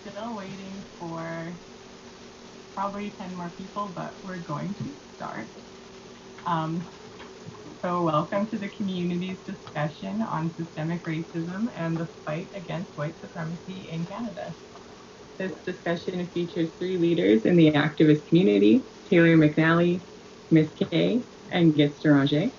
still waiting for probably 10 more people, but we're going to start. Um, so welcome to the community's discussion on systemic racism and the fight against white supremacy in Canada. This discussion features three leaders in the activist community, Taylor McNally, Miss Kay, and Gitz Deranger.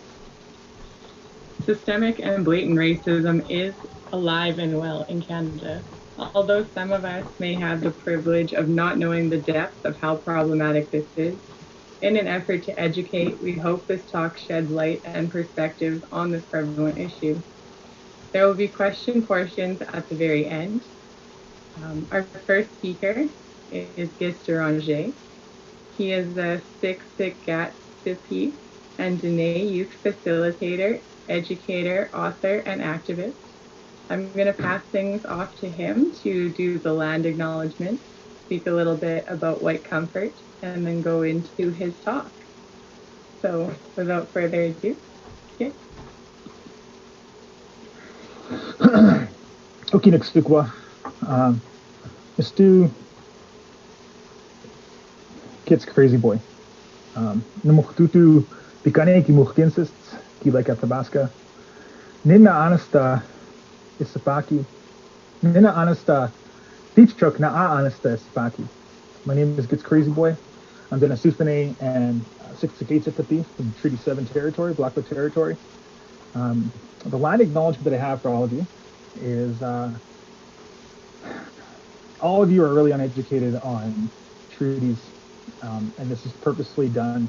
Systemic and blatant racism is alive and well in Canada. Although some of us may have the privilege of not knowing the depth of how problematic this is, in an effort to educate, we hope this talk sheds light and perspective on this prevalent issue. There will be question portions at the very end. Our first speaker is Gitz Deranger. He is a Siksika Sipi and Dene youth facilitator, educator, author, and activist. I'm going to pass things off to him to do the land acknowledgement, speak a little bit about white comfort, and then go into his talk. So without further ado, okay. Okinextukwa. Mr. Gitz Crazy Boy. Numukhtutu Pikane ki mukhkinsis ki like Athabasca. Nina Anasta Isapaki. Nina Anasta Teachchuk na Anasta Isapaki. My name is Gitz Crazy Boy. I'm the Nasufane and Siksikaitsitapi from Treaty 7 territory, Blackfoot territory. The land acknowledgement that I have for all of you is all of you are really uneducated on treaties, and this is purposely done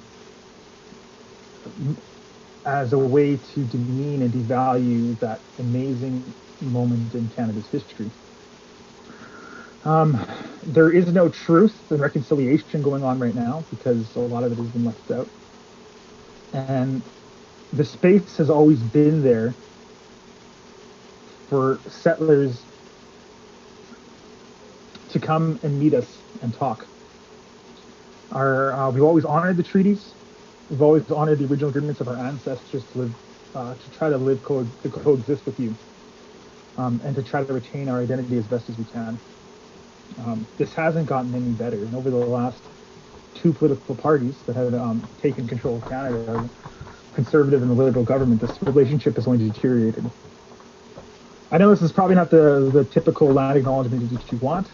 as a way to demean and devalue that amazing moment in Canada's history. There is no truth and reconciliation going on right now because a lot of it has been left out. And the space has always been there for settlers to come and meet us and talk. We've always honored the treaties. We've always honored the original agreements of our ancestors to live, to try to live, to coexist with you, and to try to retain our identity as best as we can. This hasn't gotten any better. And over the last two political parties that have taken control of Canada, Conservative and the Liberal government, this relationship has only deteriorated. I know this is probably not the typical land acknowledgement that you want,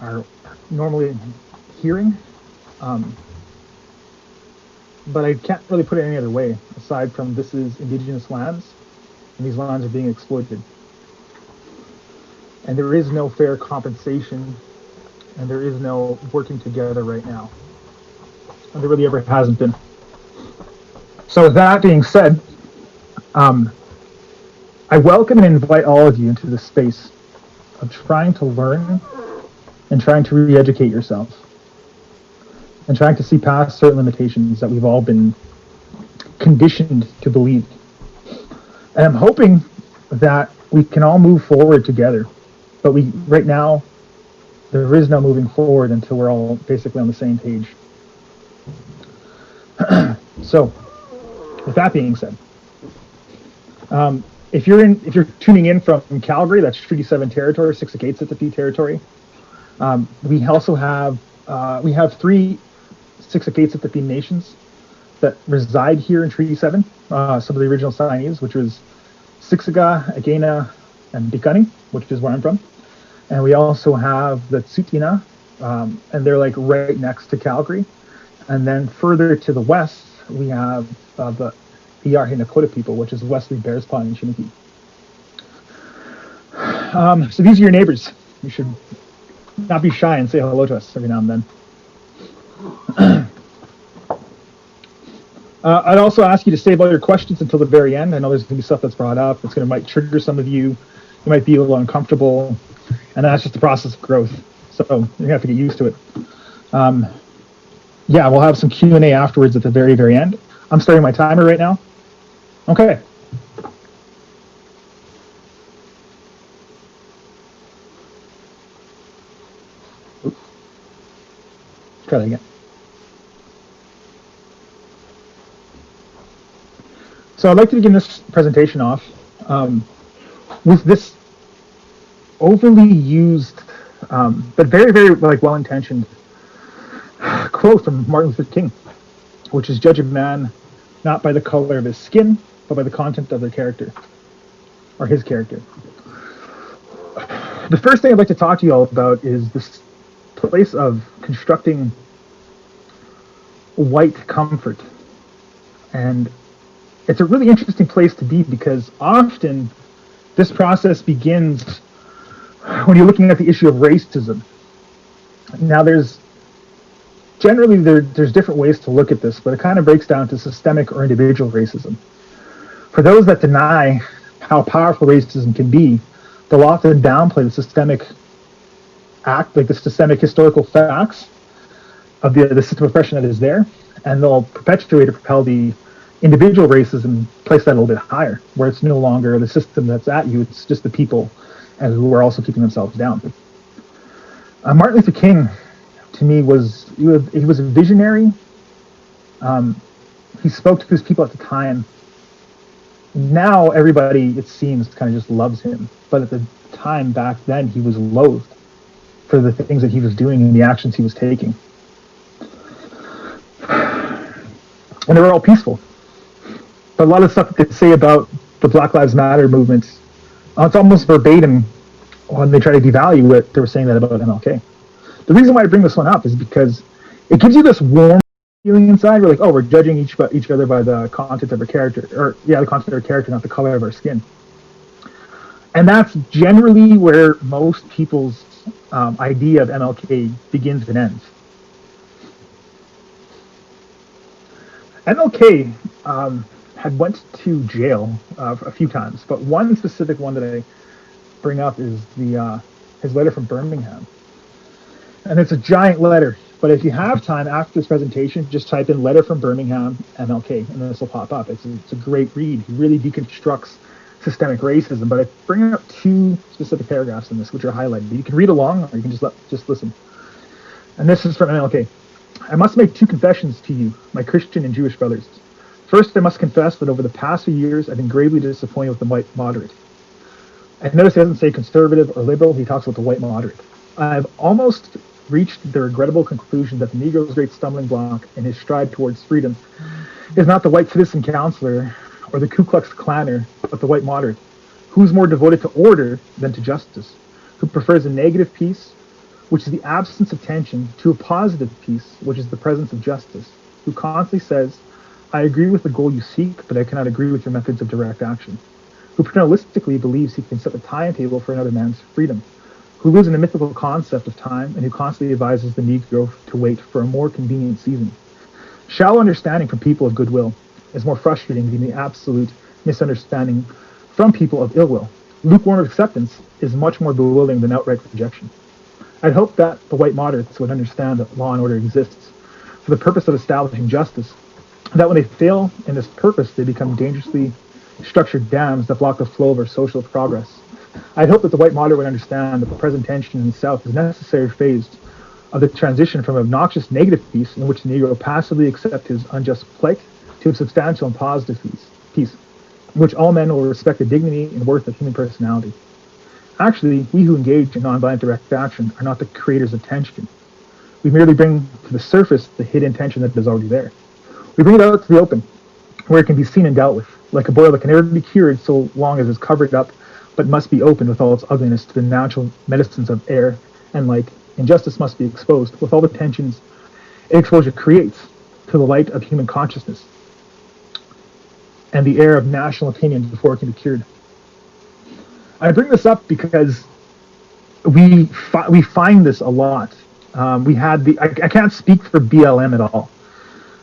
are normally hearing, but I can't really put it any other way, aside from this is Indigenous lands, and these lands are being exploited. And there is no fair compensation, and there is no working together right now. And there really ever hasn't been. So with that being said, I welcome and invite all of you into the space of trying to learn and trying to re-educate yourselves and trying to see past certain limitations that we've all been conditioned to believe. And I'm hoping that we can all move forward together. But right now, there is no moving forward until we're all basically on the same page. So, with that being said, if you're tuning in from Calgary, that's Treaty 7 territory, Siksikaitsitapi territory. We also have three Siksikaitsitapi nations that reside here in Treaty 7. Some of the original signees, which was Siksika, Agena, and Piikani, which is where I'm from. And we also have the Tsuut'ina, and they're like right next to Calgary. And then further to the west, we have the Iarhe Nakota people, which is Wesley, Bearspaw, and Chiniki. So these are your neighbors. You should not be shy and say hello to us every now and then. I'd also ask you to save all your questions until the very end. I know there's going to be stuff that's brought up that's going to might trigger some of you. You might be a little uncomfortable, and that's just the process of growth. So you have to get used to it. Yeah, we'll have some Q&A afterwards at the very, very end. I'm starting my timer right now. Okay. Oops. Try that again. So I'd like to begin this presentation off with this overly used but very, very like well-intentioned quote from Martin Luther King, which is judge a man not by the color of his skin, but by the content of their character, or his character. The first thing I'd like to talk to you all about is this place of constructing white comfort. And it's a really interesting place to be because often this process begins when you're looking at the issue of racism. Now there's different ways to look at this, but it kind of breaks down to systemic or individual racism. For those that deny how powerful racism can be, they'll often downplay the systemic the systemic historical facts of the system of oppression that is there, and they'll perpetuate or propel the individual racism, place that a little bit higher, where it's no longer the system that's at you, it's just the people and who are also keeping themselves down. Martin Luther King, to me, he was a visionary. He spoke to his people at the time. Now everybody, it seems, kind of just loves him. But at the time back then, he was loathed for the things that he was doing and the actions he was taking. And they were all peaceful. But a lot of stuff that they say about the Black Lives Matter movement, it's almost verbatim when they try to devalue it. They were saying that about MLK. The reason why I bring this one up is because it gives you this warm feeling inside. We're like, oh, we're judging each other by the content of our character, the content of our character, not the color of our skin. And that's generally where most people's idea of MLK begins and ends. MLK had went to jail a few times, but one specific one that I bring up is his letter from Birmingham. And it's a giant letter, but if you have time after this presentation, just type in letter from Birmingham MLK, and this will pop up. It's a great read. He really deconstructs systemic racism, but I bring up two specific paragraphs in this, which are highlighted. You can read along, or you can just listen. And this is from MLK. I must make two confessions to you, my Christian and Jewish brothers. First, I must confess that over the past few years, I've been gravely disappointed with the white moderate. And notice he doesn't say conservative or liberal, he talks about the white moderate. I've almost reached the regrettable conclusion that the Negro's great stumbling block in his stride towards freedom is not the white citizen counselor or the Ku Klux Klanner, but the white moderate, who's more devoted to order than to justice, who prefers a negative peace, which is the absence of tension, to a positive peace, which is the presence of justice, who constantly says, I agree with the goal you seek, but I cannot agree with your methods of direct action, who paternalistically believes he can set the timetable for another man's freedom, who lives in a mythical concept of time and who constantly advises the Negro to wait for a more convenient season. Shallow understanding from people of goodwill is more frustrating than the absolute misunderstanding from people of ill will. Lukewarm acceptance is much more bewildering than outright rejection. I'd hope that the white moderates would understand that law and order exists for the purpose of establishing justice, that when they fail in this purpose, they become dangerously structured dams that block the flow of our social progress. I'd hope that the white moderate would understand that the present tension in the South is a necessary phase of the transition from obnoxious negative peace in which the Negro passively accepts his unjust plight to a substantial and positive peace, in which all men will respect the dignity and worth of human personality. Actually, we who engage in nonviolent direct action are not the creators of tension. We merely bring to the surface the hidden tension that is already there. We bring it out to the open, where it can be seen and dealt with, like a boil that can never be cured so long as it's covered up, but must be opened with all its ugliness to the natural medicines of air and light. Injustice must be exposed with all the tensions exposure creates to the light of human consciousness and the air of national opinion before it can be cured. I bring this up because we find this a lot. I can't speak for BLM at all.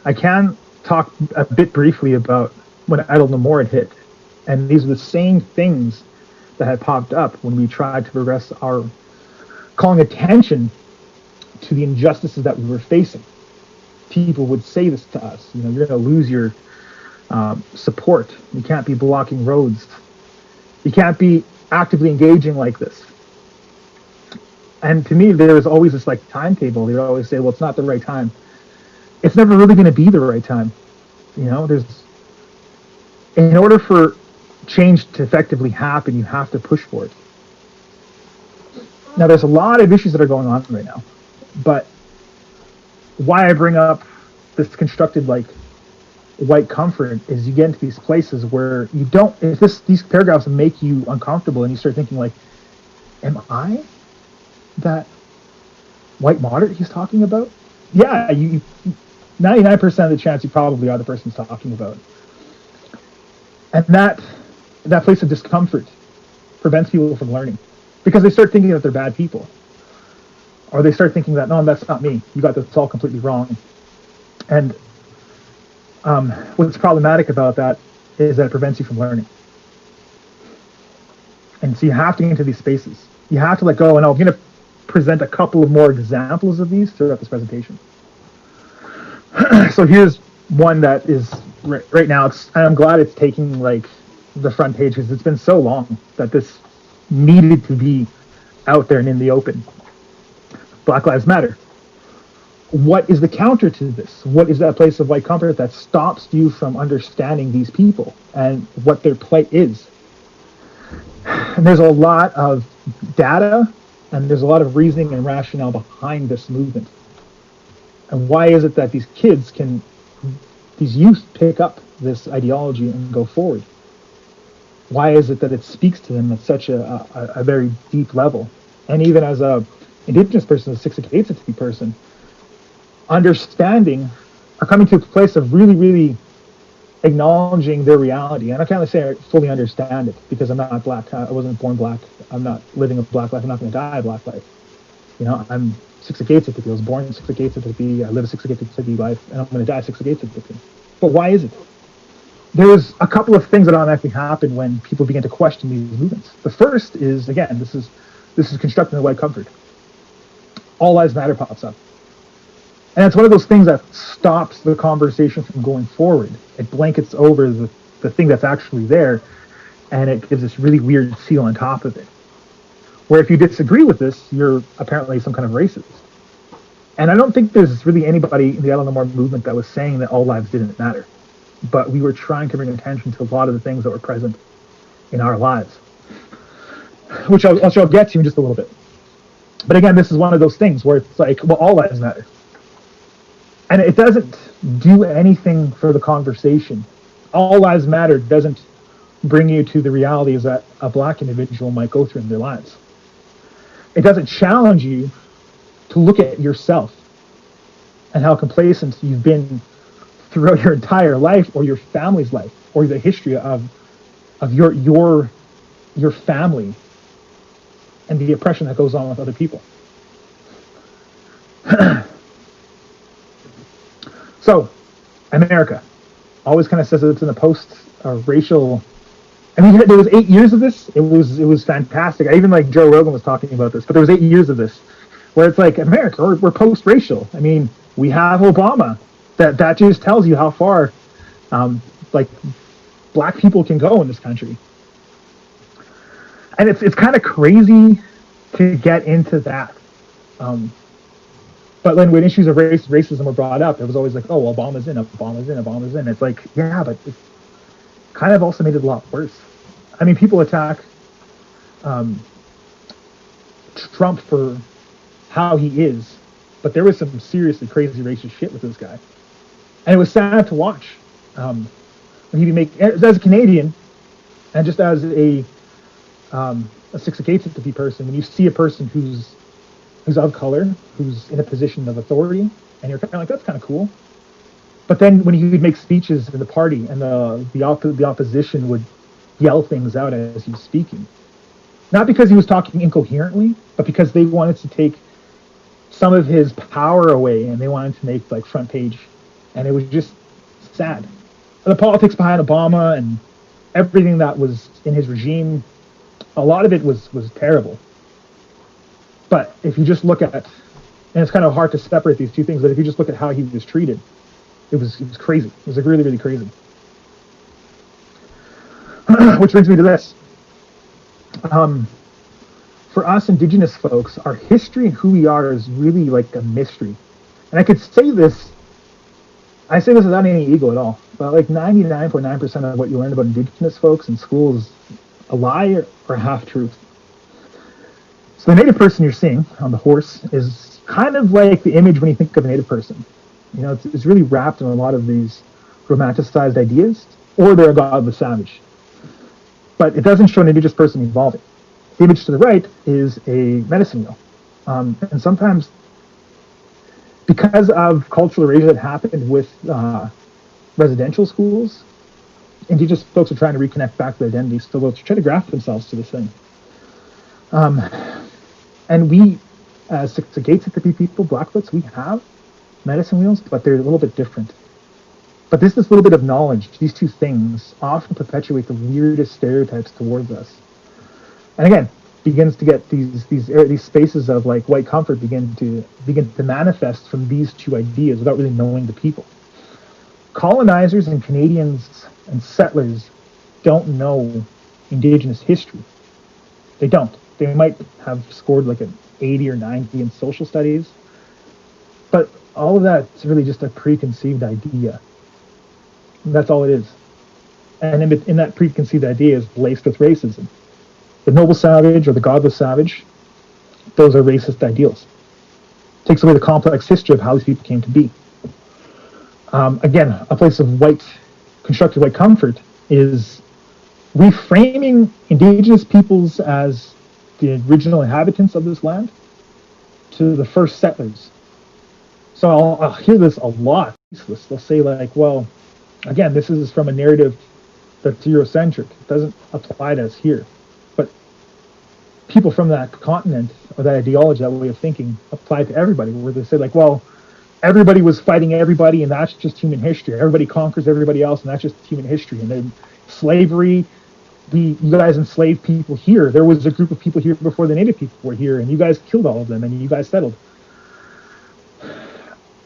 I can talk a bit briefly about when Idle No More had hit, and these are the same things that had popped up when we tried to progress our calling attention to the injustices that we were facing. People would say this to us, you're going to lose your support. You can't be blocking roads. You can't be actively engaging like this. And to me, there was always this timetable. They would always say, well, it's not the right time. It's never really going to be the right time. In order for change to effectively happen, you have to push for it. Now, there's a lot of issues that are going on right now, but why I bring up this constructed like white comfort is you get into these places where you don't, if these paragraphs make you uncomfortable and you start thinking like, am I that white moderate he's talking about? Yeah, you 99% of the chance you probably are the person he's talking about. And that place of discomfort prevents people from learning because they start thinking that they're bad people. Or they start thinking that, no, that's not me. You got this all completely wrong. And what's problematic about that is that it prevents you from learning. And so you have to get into these spaces. You have to let go. And I'm going to present a couple of more examples of these throughout this presentation. So here's one that is right now. I'm glad it's taking like the front page because it's been so long that this needed to be out there and in the open. Black Lives Matter. What is the counter to this? What is that place of white comfort that stops you from understanding these people and what their plight is? And there's a lot of data and there's a lot of reasoning and rationale behind this movement. And why is it that these youth pick up this ideology and go forward? Why is it that it speaks to them at such a very deep level? And even as a Indigenous person, a Siksika person, understanding or coming to a place of really, really acknowledging their reality. And I can't say I fully understand it because I'm not black. I wasn't born black. I'm not living a black life. I'm not going to die a black life. You know, I'm Siksika. I was born Siksika. I live a Siksika life, and I'm going to die Siksika. But why is it? There's a couple of things that automatically happen when people begin to question these movements. The first is, again, this is constructing the white comfort. All Lives Matter pops up. And it's one of those things that stops the conversation from going forward. It blankets over the thing that's actually there, and it gives this really weird seal on top of it. Where if you disagree with this, you're apparently some kind of racist. And I don't think there's really anybody in the I Don't Know More movement that was saying that all lives didn't matter. But we were trying to bring attention to a lot of the things that were present in our lives, which I'll get to in just a little bit. But again, this is one of those things where it's like, well, all lives matter. And it doesn't do anything for the conversation. All Lives Matter doesn't bring you to the realities that a black individual might go through in their lives. It doesn't challenge you to look at yourself and how complacent you've been throughout your entire life or your family's life or the history of your family and the oppression that goes on with other people. So, America always kind of says it's in the post-racial. I mean, there was 8 years of this. It was fantastic. I even like Joe Rogan was talking about this, but there was 8 years of this, where it's like America, we're post-racial. I mean, we have Obama. That just tells you how far, like, black people can go in this country. And it's kind of crazy to get into that. But then when issues of racism were brought up, it was always like, oh, well, Obama's in. It's like, yeah, but it kind of also made it a lot worse. I mean, people attack Trump for how he is, but there was some seriously crazy racist shit with this guy. And it was sad to watch. When he make, as a Canadian, and just as a Siksika person, when you see a person who's of color, who's in a position of authority, and you're kind of like, that's kind of cool. But then when he would make speeches in the party and the opposition would yell things out as he was speaking, not because he was talking incoherently, but because they wanted to take some of his power away and they wanted to make like front page, and it was just sad. The politics behind Obama and everything that was in his regime, a lot of it was terrible. But if you just look at, and it's kind of hard to separate these two things, but if you just look at how he was treated, it was crazy. It was like really, really crazy. Which brings me to this. For us Indigenous folks, our history and who we are is really like a mystery. And I could say this, I say this without any ego at all, but like 99.9% of what you learn about Indigenous folks in school is a lie or half-truth. So the native person you're seeing on the horse is kind of like the image when you think of a native person. It's really wrapped in a lot of these romanticized ideas, or they're a god of the savage. But it doesn't show an indigenous person evolving. The image to the right is a medicine wheel. And sometimes, because of cultural erasure that happened with residential schools, indigenous folks are trying to reconnect back to their identities, so they'll try to graft themselves to this thing. And we, as Siksikaitsitapi people, Blackfoots, we have medicine wheels, but they're a little bit different. But this little bit of knowledge, these two things, often perpetuate the weirdest stereotypes towards us. And again, begins to get these spaces of like white comfort begin to manifest from these two ideas without really knowing the people. Colonizers and Canadians and settlers don't know Indigenous history. They don't. They might have scored like an 80 or 90 in social studies, but all of that's really just a preconceived idea. And that's all it is. And in that preconceived idea is laced with racism. The noble savage or the godless savage, those are racist ideals. It takes away the complex history of how these people came to be. Again, a place of constructed white comfort is reframing Indigenous peoples as the original inhabitants of this land to the first settlers. So I'll hear this a lot. They'll say like, well, again, this is from a narrative that's Eurocentric. It doesn't apply to us here. But people from that continent or that ideology, that way of thinking, apply to everybody, where they say like, well, everybody was fighting everybody and that's just human history. Everybody conquers everybody else and that's just human history. And then slavery, you guys enslaved people here. There was a group of people here before the native people were here and you guys killed all of them and you guys settled.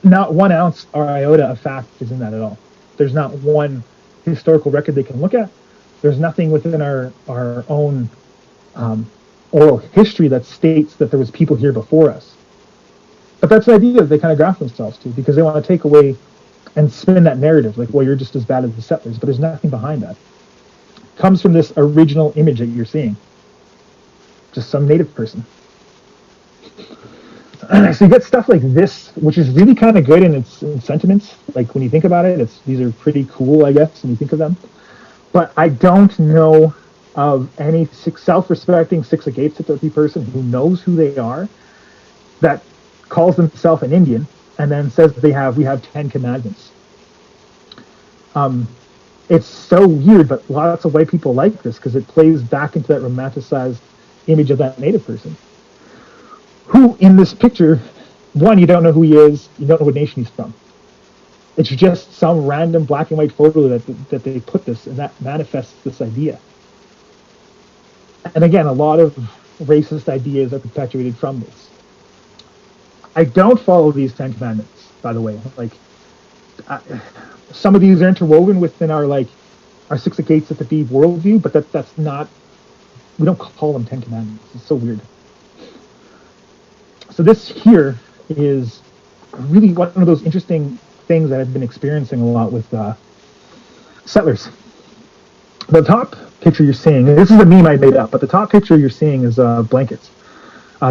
Not 1 ounce or iota of fact is in that at all. There's not one historical record they can look at. There's nothing within our own oral history that states that there was people here before us. But that's the idea that they kind of graft themselves to because they want to take away and spin that narrative like, well, you're just as bad as the settlers, but there's nothing behind that. It comes from this original image that you're seeing. Just some native person. So you get stuff like this, which is really kind of good in its sentiments. Like when you think about it, these are pretty cool, I guess, when you think of them. But I don't know of any self-respecting Siksikaitsitapi person who knows who they are that calls themselves an Indian and then says that we have 10 commandments. It's so weird, but lots of white people like this because it plays back into that romanticized image of that native person. Who in this picture, one, you don't know who he is, you don't know what nation he's from. It's just some random black and white photo that they put this, and that manifests this idea. And again, a lot of racist ideas are perpetuated from this. I don't follow these 10 commandments, by the way. Like, some of these are interwoven within our Siksikaitsitapi worldview, but that's not, we don't call them 10 commandments. It's so weird. So this here is really one of those interesting things that I've been experiencing a lot with settlers. The top picture you're seeing, this is a meme I made up, but the top picture you're seeing is blankets.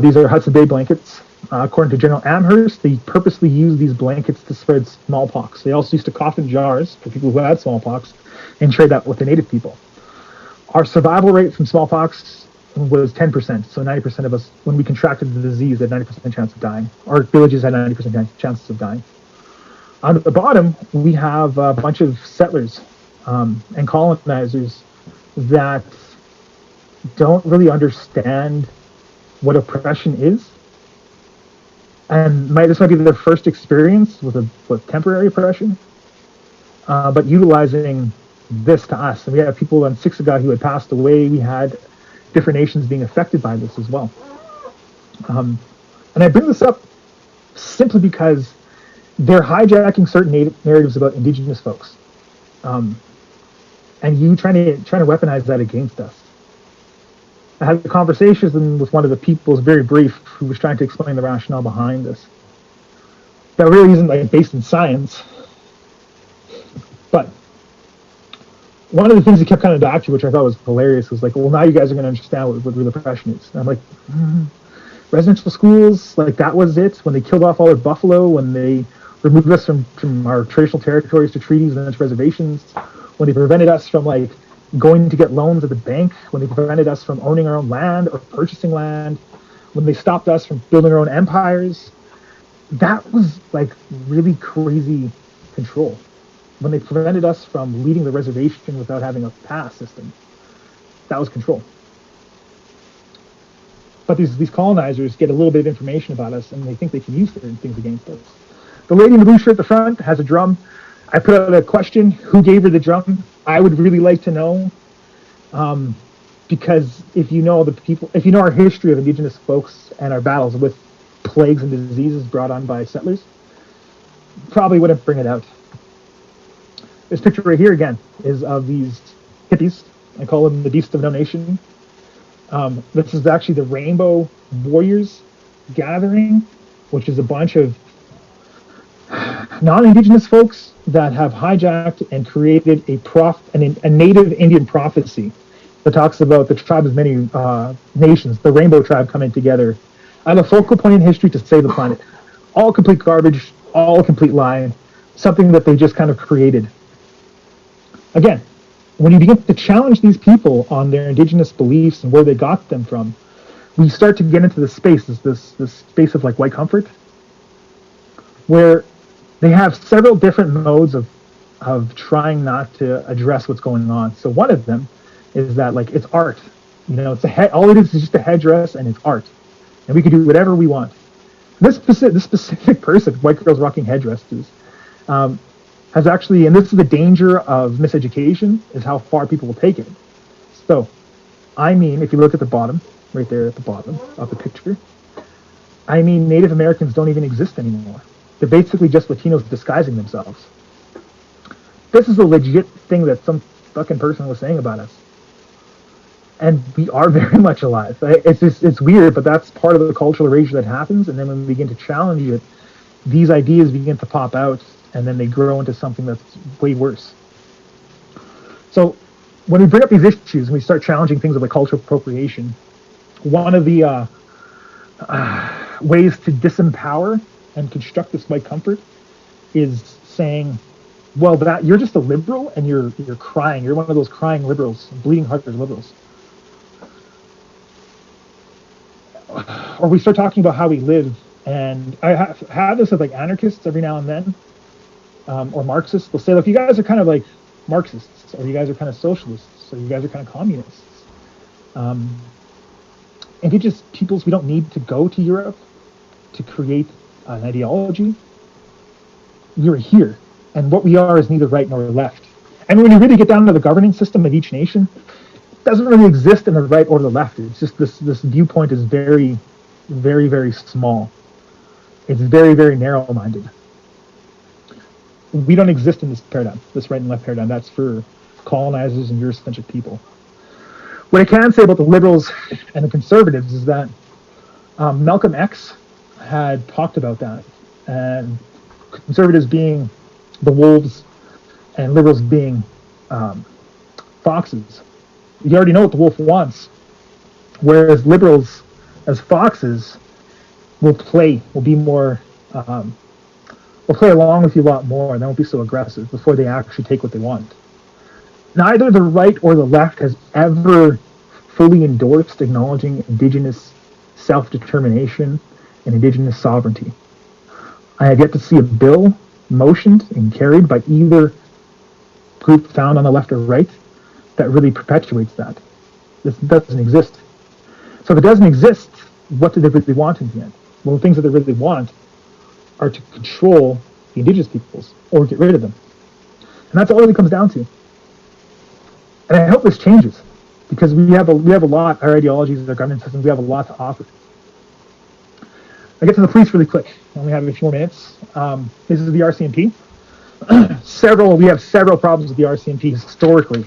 These are Hudson Bay blankets. According to General Amherst, they purposely used these blankets to spread smallpox. They also used to coffin jars for people who had smallpox and trade that with the native people. Our survival rate from smallpox was 10%. So 90% of us, when we contracted the disease, had 90% chance of dying. Our villages had 90% chances of dying. On the bottom, we have a bunch of settlers and colonizers that don't really understand what oppression is. And this might be their first experience with temporary oppression, but utilizing this to us. And we have people on Siksika who had passed away. We had different nations being affected by this as well. And I bring this up simply because they're hijacking certain narratives about Indigenous folks, and you trying to weaponize that against us. I had a conversation with one of the people, it was very brief, who was trying to explain the rationale behind this. That really isn't based in science, but one of the things he kept coming back to, which I thought was hilarious, was like, well, now you guys are going to understand what real oppression is. And I'm like, residential schools, like that was it. When they killed off all our buffalo, when they removed us from our traditional territories to treaties and then to reservations, when they prevented us from like going to get loans at the bank, when they prevented us from owning our own land or purchasing land, when they stopped us from building our own empires, that was like really crazy control. When they prevented us from leaving the reservation without having a pass system, that was control. But these colonizers get a little bit of information about us, and they think they can use certain things against us. The lady in the blue shirt at the front has a drum. I put out a question: who gave her the drum? I would really like to know, because if you know our history of Indigenous folks and our battles with plagues and diseases brought on by settlers, probably wouldn't bring it out. This picture right here again is of these hippies. I call them the Beasts of No Nation. This is actually the Rainbow Warriors gathering, which is a bunch of non-Indigenous folks that have hijacked and created a native Indian prophecy that talks about the tribe of many nations, the Rainbow Tribe coming together at a focal point in history to save the planet. All complete garbage, all complete lie, something that they just kind of created. Again, when you begin to challenge these people on their Indigenous beliefs and where they got them from, we start to get into this space of like white comfort, where they have several different modes of trying not to address what's going on. So one of them is that like it's art. It's all it is just a headdress, and it's art, and we can do whatever we want. This specific person, white girls rocking headdresses, has actually, and this is the danger of miseducation, is how far people will take it. So, if you look at the bottom, right there at the bottom of the picture, Native Americans don't even exist anymore. They're basically just Latinos disguising themselves. This is a legit thing that some fucking person was saying about us. And we are very much alive. It's weird, but that's part of the cultural erasure that happens. And then when we begin to challenge it, these ideas begin to pop out, and then they grow into something that's way worse. So when we bring up these issues and we start challenging things like cultural appropriation, one of the ways to disempower and construct this white comfort is saying, well, that you're just a liberal and you're crying. You're one of those crying liberals, bleeding hearted liberals. Or we start talking about how we live, and I have this with like anarchists every now and then, or Marxists. They'll say, look, you guys are kind of like Marxists, or you guys are kind of socialists, or you guys are kind of communists. Indigenous peoples, we don't need to go to Europe to create an ideology. We are here, and what we are is neither right nor left. And when you really get down to the governing system of each nation, doesn't really exist in the right or the left. It's just this viewpoint is very, very, very small. It's very, very narrow-minded. We don't exist in this paradigm, this right and left paradigm. That's for colonizers and Eurocentric people. What I can say about the liberals and the conservatives is that Malcolm X had talked about that, and conservatives being the wolves and liberals being foxes. You already know what the wolf wants, whereas liberals, as foxes, will play along with you a lot more, and they won't be so aggressive before they actually take what they want. Neither the right or the left has ever fully endorsed acknowledging Indigenous self-determination and Indigenous sovereignty. I have yet to see a bill motioned and carried by either group found on the left or right that really perpetuates that. This doesn't exist. So if it doesn't exist, what do they really want in the end? Well, the things that they really want are to control the Indigenous peoples or get rid of them. And that's all it really comes down to. And I hope this changes, because we have a lot, our ideologies, our government systems, we have a lot to offer. I get to the police really quick. I only have a few more minutes. This is the RCMP. We have several problems with the RCMP historically,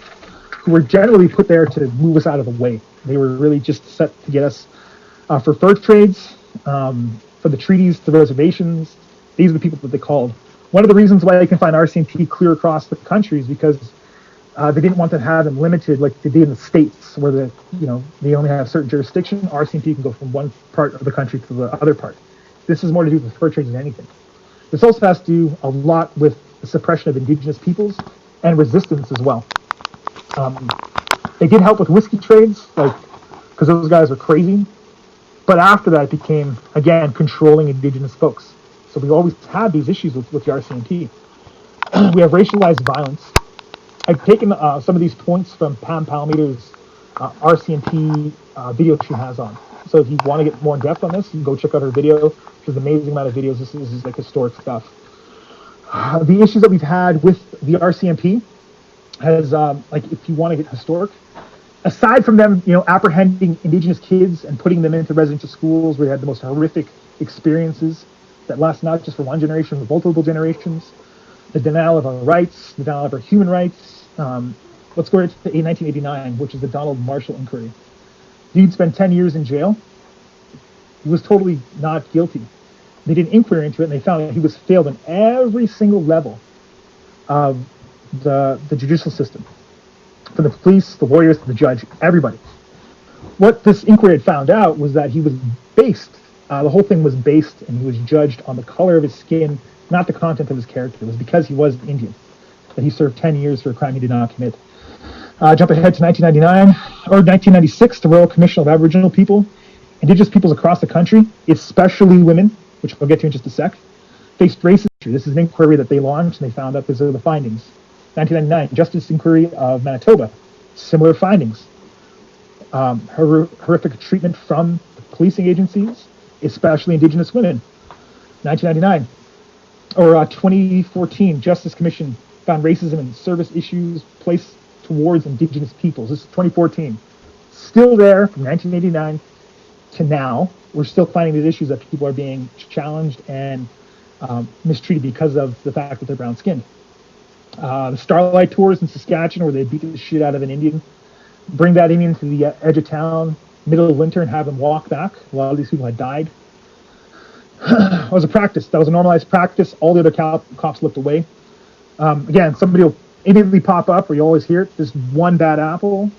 who were generally put there to move us out of the way. They were really just set to get us for fur trades, for the treaties, the reservations. These are the people that they called. One of the reasons why they can find RCMP clear across the country is because They didn't want to have them limited like they did in the States, where they only have certain jurisdiction. RCMP can go from one part of the country to the other part. This is more to do with fur trade than anything. This also has to do a lot with the suppression of indigenous peoples and resistance as well. They did help with whiskey trades, like because those guys are crazy. But after that, it became again controlling indigenous folks. So we always had these issues with the RCMP. We have racialized violence. I've taken some of these points from Pam Palmeter's RCMP video she has on. So if you want to get more in depth on this, you can go check out her video. There's an amazing amount of videos. This is like historic stuff. The issues that we've had with the RCMP has, like, if you want to get historic, aside from them, apprehending indigenous kids and putting them into residential schools where they had the most horrific experiences that last not just for one generation, but multiple generations, the denial of our rights, the denial of our human rights. Let's go to 1989, which is the Donald Marshall inquiry. Dude spent 10 years in jail. He was totally not guilty. They did an inquiry into it, and they found that he was failed on every single level of the judicial system. From the police, the lawyers, the judge, everybody. What this inquiry had found out was that he was based, the whole thing was based, and he was judged on the color of his skin, not the content of his character. It was because he was Indian that he served 10 years for a crime he did not commit. Jump ahead to 1999, or 1996, the Royal Commission of Aboriginal People. Indigenous peoples across the country, especially women, which we'll get to in just a sec, faced racist. This is an inquiry that they launched, and they found out these are the findings. 1999, Justice Inquiry of Manitoba, similar findings. Horrific treatment from the policing agencies, especially Indigenous women. 1999, or 2014, Justice Commission found racism and service issues placed towards Indigenous peoples. This is 2014. Still there from 1989 to now. We're still finding these issues that people are being challenged and mistreated because of the fact that they're brown skinned. The Starlight Tours in Saskatchewan, where they beat the shit out of an Indian, bring that Indian to the edge of town, middle of winter, and have him walk back. A lot of these people had died. It was a practice. That was a normalized practice. All the other cops looked away. Again, somebody will immediately pop up, or you always hear it, this one bad apple.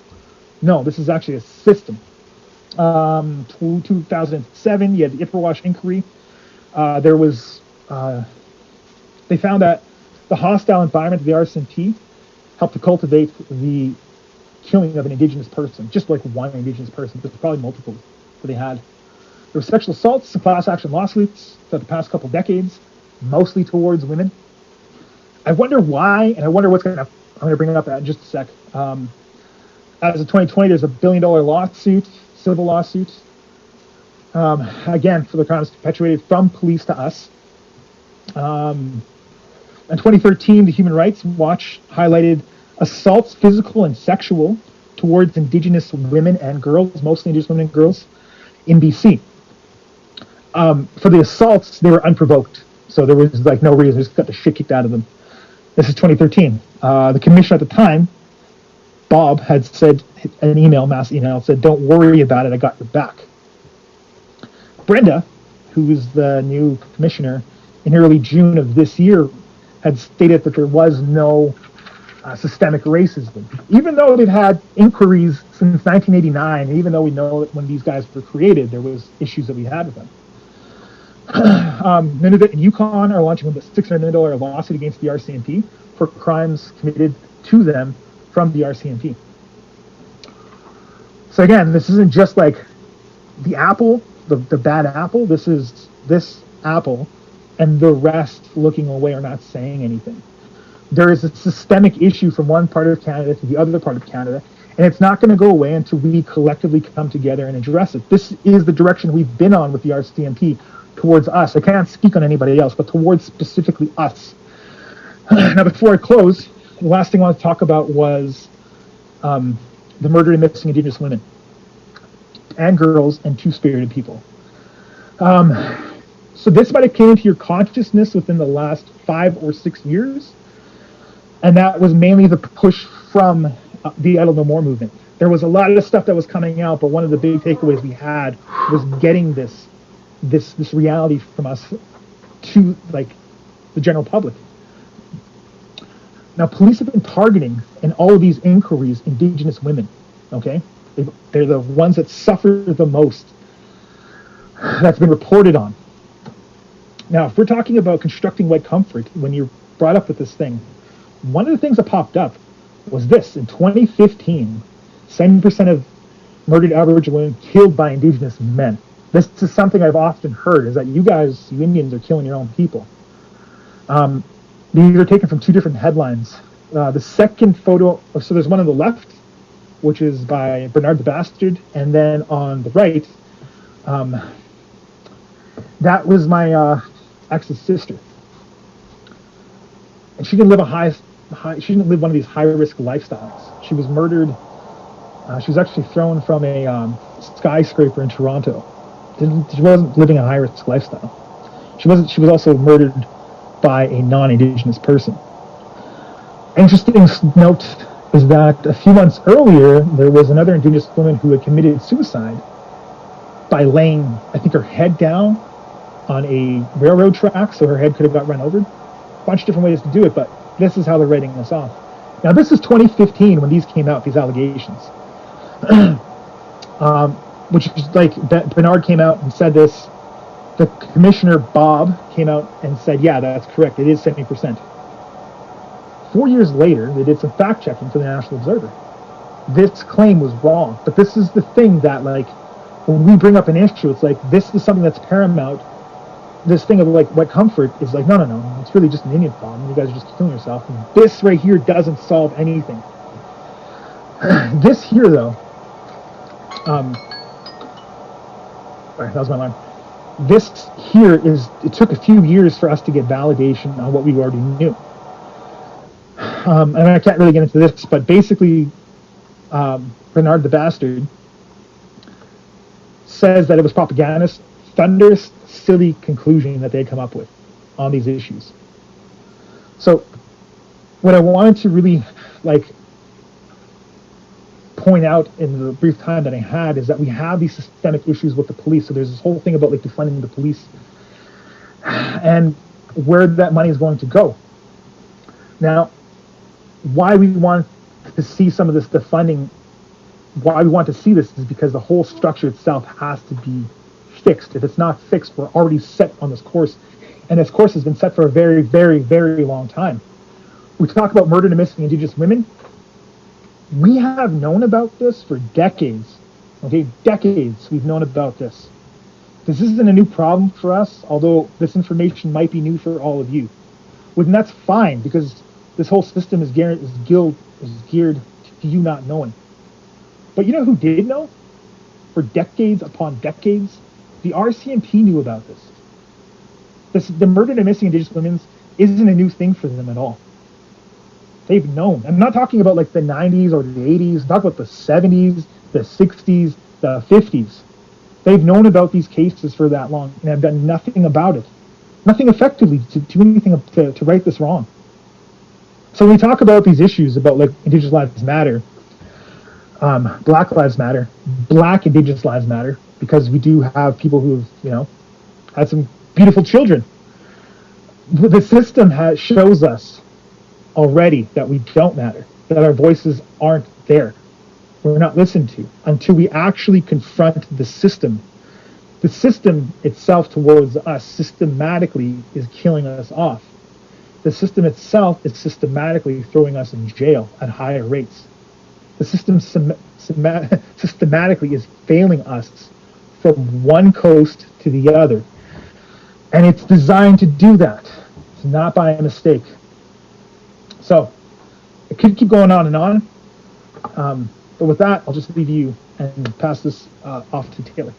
No, this is actually a system. 2007, you had the Ipperwash inquiry. They found that the hostile environment of the RCMP helped to cultivate the killing of an Indigenous person, just like one Indigenous person, but there's probably multiple that they had. There were sexual assaults and class action lawsuits for the past couple decades, mostly towards women. I wonder why, and I wonder what's I'm going to bring it up in just a sec. As of 2020, there's a $1 billion lawsuit, civil lawsuit, again, for the crimes perpetuated from police to us. In 2013, the Human Rights Watch highlighted assaults, physical and sexual, towards Indigenous women and girls, mostly Indigenous women and girls, in BC. For the assaults, they were unprovoked. So there was like no reason, just got the shit kicked out of them. This is 2013. The commissioner at the time, Bob, had said an mass email, said, "Don't worry about it, I got your back." Brenda, who is the new commissioner, in early June of this year, had stated that there was no systemic racism. Even though they've had inquiries since 1989, and even though we know that when these guys were created, there was issues that we had with them. Nunavut and Yukon are launching a $600 million lawsuit against the RCMP for crimes committed to them from the RCMP. So again, this isn't just like the apple, the bad apple. This is this apple, and the rest looking away or not saying anything. There is a systemic issue from one part of Canada to the other part of Canada, and it's not going to go away until we collectively come together and address it. This is the direction we've been on with the RCMP towards us. I can't speak on anybody else, but towards specifically us. Now, before I close, the last thing I want to talk about was the murdered and missing Indigenous women and girls and two-spirited people. So this might have came into your consciousness within the last 5 or 6 years, and that was mainly the push from the Idle No More movement. There was a lot of stuff that was coming out, but one of the big takeaways we had was getting this reality from us to like the general public. Now, police have been targeting in all of these inquiries Indigenous women. Okay, they're the ones that suffer the most. That's been reported on. Now, if we're talking about constructing white comfort, when you're brought up with this thing, one of the things that popped up was this: in 2015, 7% of murdered Aboriginal women killed by Indigenous men. This is something I've often heard: is that you guys, you Indians, are killing your own people. These are taken from two different headlines. The second photo, so there's one on the left, which is by Bernard the Bastard, and then on the right, that was my ex's sister, and she didn't live she didn't live one of these high-risk lifestyles. She was murdered. She was actually thrown from a skyscraper in Toronto. She wasn't living a high-risk lifestyle. She wasn't. She was also murdered by a non-Indigenous person. Interesting note is that a few months earlier, there was another Indigenous woman who had committed suicide by laying, I think, her head down on a railroad track, so her head could have got run over. A bunch of different ways to do it, but this is how they're writing this off. Now, this is 2015 when these came out, these allegations. Which is like, Bernard came out and said this. The commissioner, Bob, came out and said, yeah, that's correct. It is 70%. 4 years later, they did some fact checking for the National Observer. This claim was wrong. But this is the thing that, like, when we bring up an issue, it's like, this is something that's paramount. This thing of, like, white comfort is like, no. It's really just an Indian problem. You guys are just killing yourself. And this right here doesn't solve anything. This here, though, sorry, that was my line. This here it took a few years for us to get validation on what we already knew. And I can't really get into this, but basically, Bernard the Bastard says that it was propagandist, thunderous, silly conclusion that they had come up with on these issues. So, what I wanted to really, like, point out in the brief time that I had is that we have these systemic issues with the police. So there's this whole thing about, like, defunding the police and where that money is going to go. Now, why we want to see some of this defunding, why we want to see this is because the whole structure itself has to be fixed. If it's not fixed, we're already set on this course. And this course has been set for a very, very, very long time. We talk about murdered and missing Indigenous women. We have known about this for decades. Okay, decades we've known about this. This isn't a new problem for us, although this information might be new for all of you. And that's fine, because this whole system is geared to you not knowing. But you know who did know? For decades upon decades, the RCMP knew about this. The murdered and missing Indigenous women isn't a new thing for them at all. They've known. I'm not talking about, like, the 90s or the 80s. I'm talking about the 70s, the 60s, the 50s. They've known about these cases for that long and have done nothing about it. Nothing effectively to do anything to right this wrong. So when we talk about these issues about, like, Indigenous Lives Matter, Black Lives Matter, Black Indigenous Lives Matter, because we do have people who've, had some beautiful children. The system shows us already that we don't matter, that our voices aren't there. We're not listened to until we actually confront the system. The system itself towards us systematically is killing us off. The system itself is systematically throwing us in jail at higher rates. The system systematically is failing us from one coast to the other. And it's designed to do that. It's not by a mistake. So, it could keep going on and on. But with that, I'll just leave you and pass this off to Taylor.